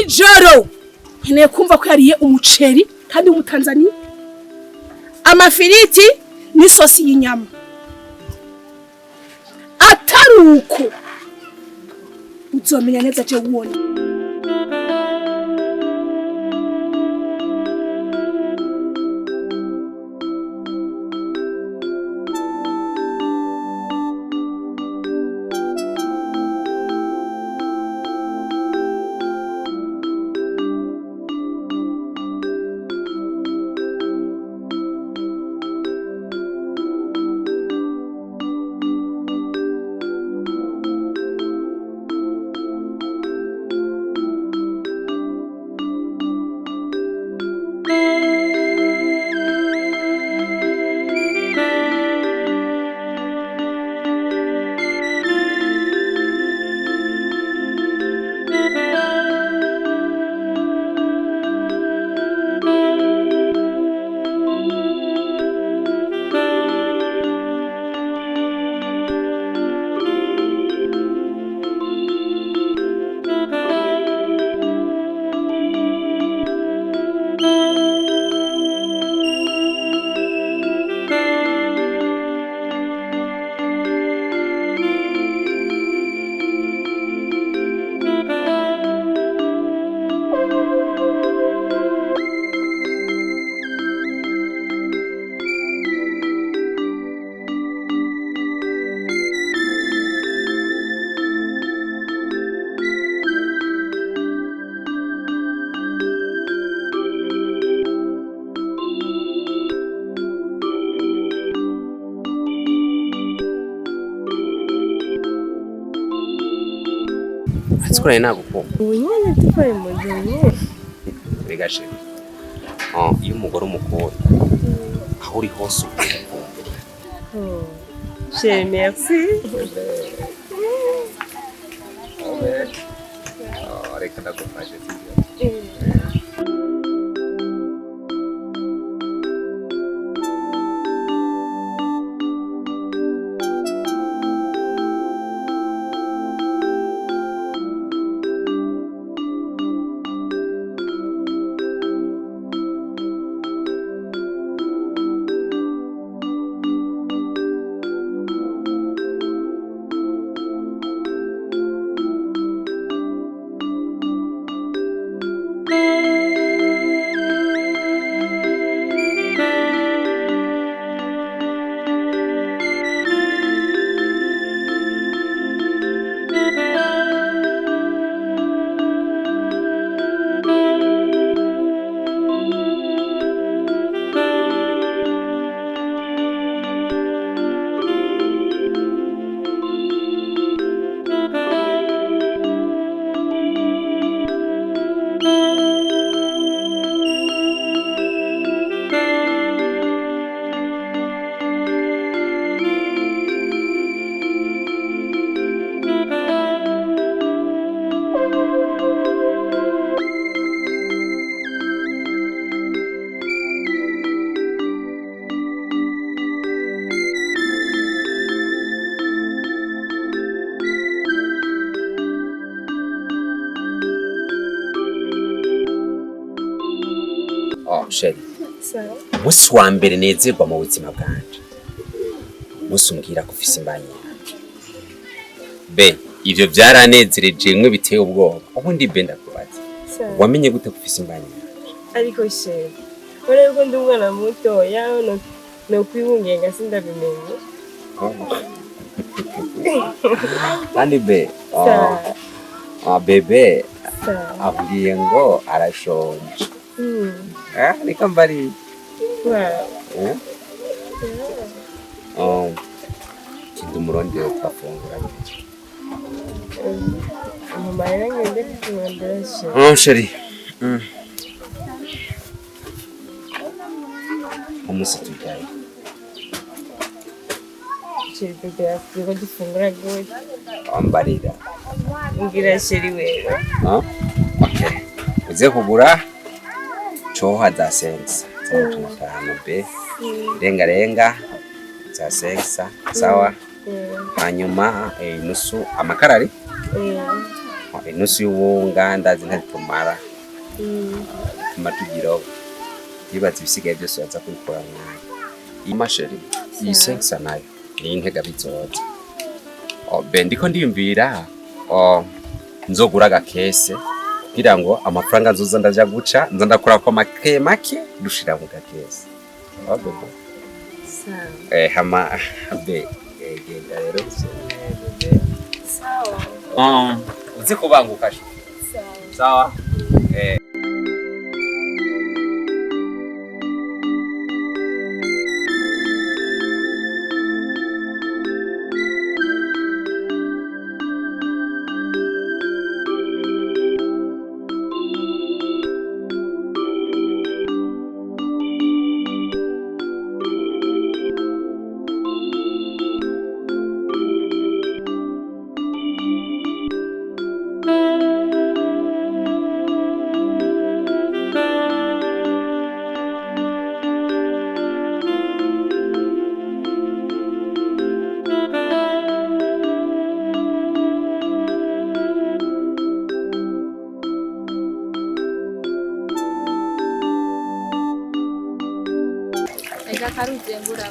ijoro nkeneye kumva ko yariye umuceri kandi w'umutanzania, amafiriti n'isosi y'inyama. Ataruko uzomenya neza je wone. Sikora nagukumva. Unyene tukore mu gihe. Bigashe. Iyo umugore umukunda. Aho uri hose ukumva. Chérie, merci. Reka ndagufashe. Sheri. Sawa. Musi wa mbere nezerwa mu buzima bwanje. Musi umbwira ko ufise imbanyi. Be, ivyo byaranezereje mwe biteye ubwoba. Ubundi be ndakubaza. Wamenye gute ko ufise imbanyi? Ariko sheri. Ore ko ndi umwana muto yaho no kwibungenga sindabimenye. Kandi be. Bebe. Abwiye ngo arashonje. Niko mbari. Kindu murondi yo twafungura. Mama ngende kumwandesha. Sheri. Umusi tujaye. Sheri bebe afiko dufungura gute? Ambarira. Ngira sheri wewe. Okay. Uze kugura choha za sensa. Sawa tunatano be. Renga za sensa. Sawa. Hanyuma nusu amakarari. inusu y'uwunga ndazi ntazitumara tugira yibaza ibisigaye byose baza kubikora mwanya imasheri yisensa nayo ni intega bizoza ndiko ndiyumvira nzogura agakese kugira ngo amafaranga nzoza ndaja guca nza ndakora ko make make dushira mu gakese hama genda rero sawa uzi kubanguka sawa karuzengura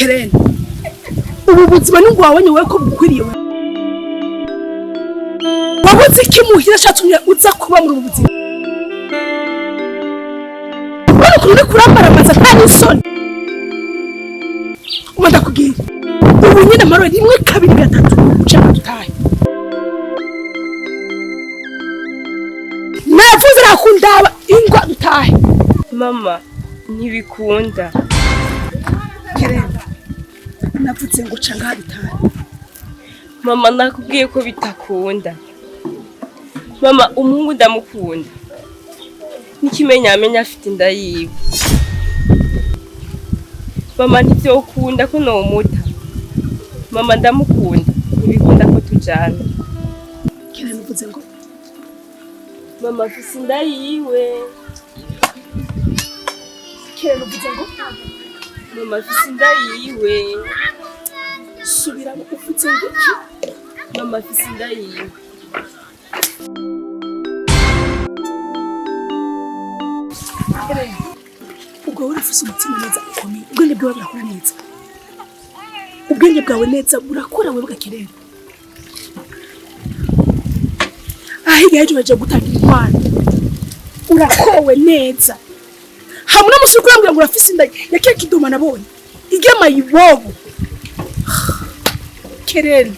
Kereni ubu buzima n'ubwo wabonye we ko bukwiriye wabuze kimuhira cyatumye uza kuba muri ubu buzima ariko uri kurambaramaza nta n'isoni umanda kugira ubu nyine amaro rimwe kabiri gatatu uca dutahe navuze nakundaba ingwa dutahe mama ntibikunda Kereni navutse ngo uca ngaha bitanu mama nakubwiye ko bitakunda mama umuhungu ndamukunda n'ikimenyamenya afite inda yiwe mama ntivyokunda ko nomuta mama ndamukunda ntibikunda ko tujana Kereni uvuze ngo mama afise inda yiwe Kereni uvuze ngo mama afise inda yiwe subira mu ufite ngo iki mama afise inda yiwe Kereni ubwo urafise umutima neza ukomeye ubwenge bwawe burakora neza ubwenge bwawe neza burakora wewe Kereni ahiga ejo baje gutangira intwaro urakowe neza hamwe n'umusuku urambwira ngo urafise inda yakiye kidoma nabonye igema yibobo Kereni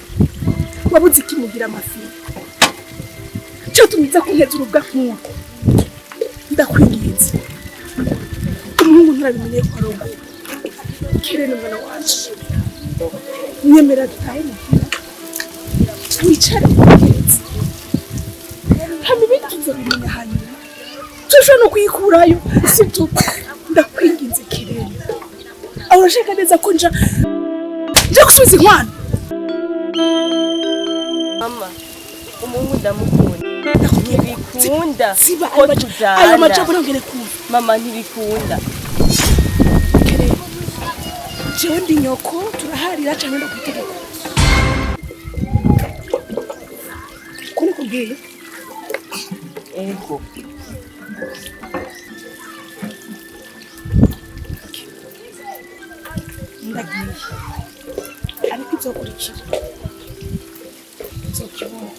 wabuze ikimugira amafi cyo tumiza kunteza urubwa nk'uko ndakwinginze umuhungu ntarabimenye ko arongo Kereni mwana wanje nyemera dutahe muhira wicare kugenza hama ibindi tuzobimenya hanyuma tushobora no kuyikurayo si tu ndakwinginze Kereni aho urashaka neza ko nja gusubiza inkwano mama umuhungu ndamukunda ntibikunda siba ko tujana ayo majambo nongere kumva mama ntibikunda Kereni jewe ndi nyoko turaharira cyane no kwitegeka ko nikubwiye ego ndagiye ariko izokurikira izokibona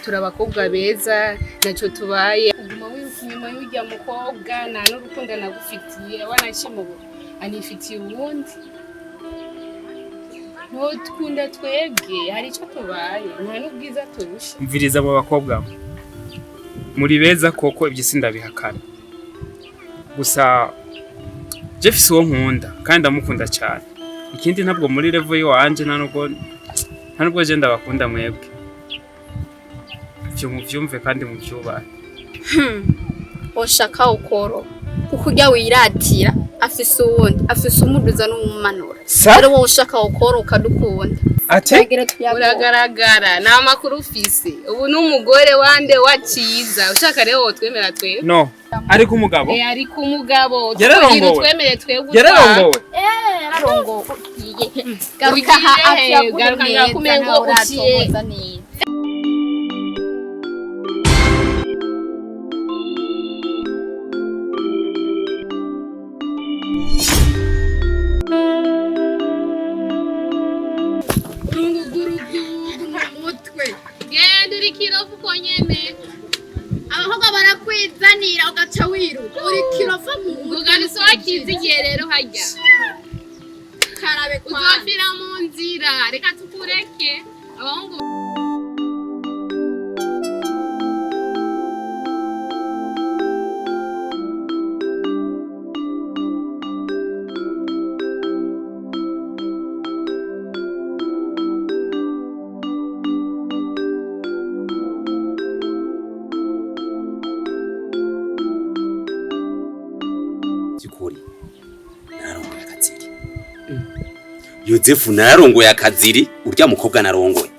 turabakobwa beza naco tubaye uguma wiruka inyuma y'urya mukobwa nta n'urukundo nagufitiye wanashimwe anifitiye uwundi ntukunda twebwe hari ico tubaye nta n'ubwiza turusha mviriza abo bakobwa muri beza koko ibyo sindabihakana gusa Jeffs uwo nkunda kandi ndamukunda cyane ikindi ntabwo muri level yiwanje nta nubwo je ndabakunda mwebwe byo muvyumve kandi muvyubahe oshaka ukoro ukujya wiratira afise uwundi afise umuduza n'umumanura rero wowe ushaka ukoro ukadukunda ate uragaragara nta makuru ufise ubu n'umugore wande waciza ushaka rero wotwemera twebwe no ariko umugabo ariko umugabo twemere twebwe yararongowe yararongowe garuka hafi ya kumengo uciye abahungu barakwizanira ugaca wiruka uri kirofa mu uganiso wakizigiye rero hajya karabe kwa uzofira mu nzira reka tukureke abahungu Yozefu narongoye akaziri urya mukobwa narongoye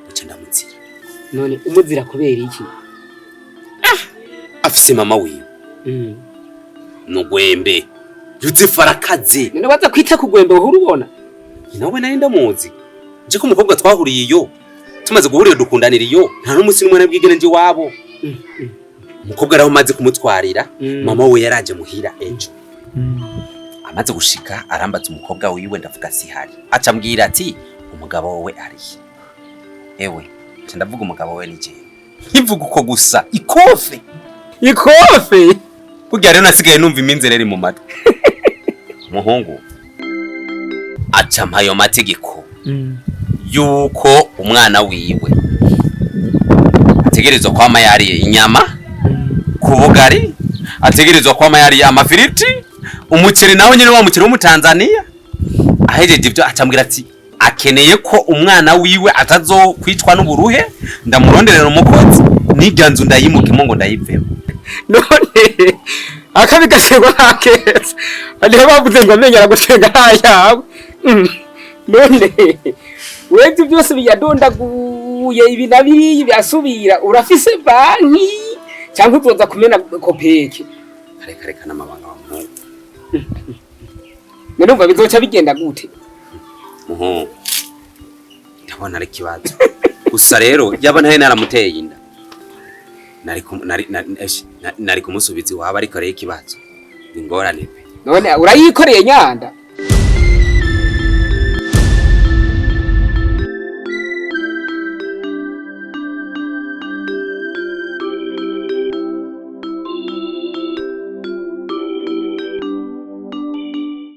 uca ndamuzira none umuzira kubera iki afise mama wiwe nugwembe Yozefu arakaze none baza kwita kugwembe uhuru ubona nawe nari ndamuzi je ko umukobwa twahuriye iyo tumaze guhurira dukundanira iyo nta n'umusi n'umwe nabwigene nje wabo umukobwa araho maze kumutwarira mama we yaraje muhira ejo amaze gushika arambaza umukobwa wiwe ndavuga sihari acambwira ati umugabo wowe ari ewe ndavuga umugabo we nije nkivuga uko gusa ikofe burya rero nasigaye numva iminzere iri mu matwi umuhungu acampa ayo mategeko yuko umwana wiwe ategerezwa kwama yariye inyama ku bugari ategerezwa kwama yariye amafiriti umuceri nawe nyene wa muceri wo mu Tanzania ahejeje ibyo acambwira ati akeneye ko umwana wiwe atazokwicwa n'uburuhe ndamuronderera umukozi n'iganzu ndayimukimo ngo ndayivemo none akabigashirwa nakeza ariho bavuze ngo amenyera gucenga hayawe none webye byose biyadondaguye ibi nabiri byasubira urafise banki cyangwa uzoza kumena kopeke reka n'amabanga wa muhungu Nerumva bizoca bigenda gute ndabona ari kibazo gusa rero yaba nahe naramuteye inda nari kumusubiza waba ariko rero ikibazo ingorane pe none urayikoreye nyanda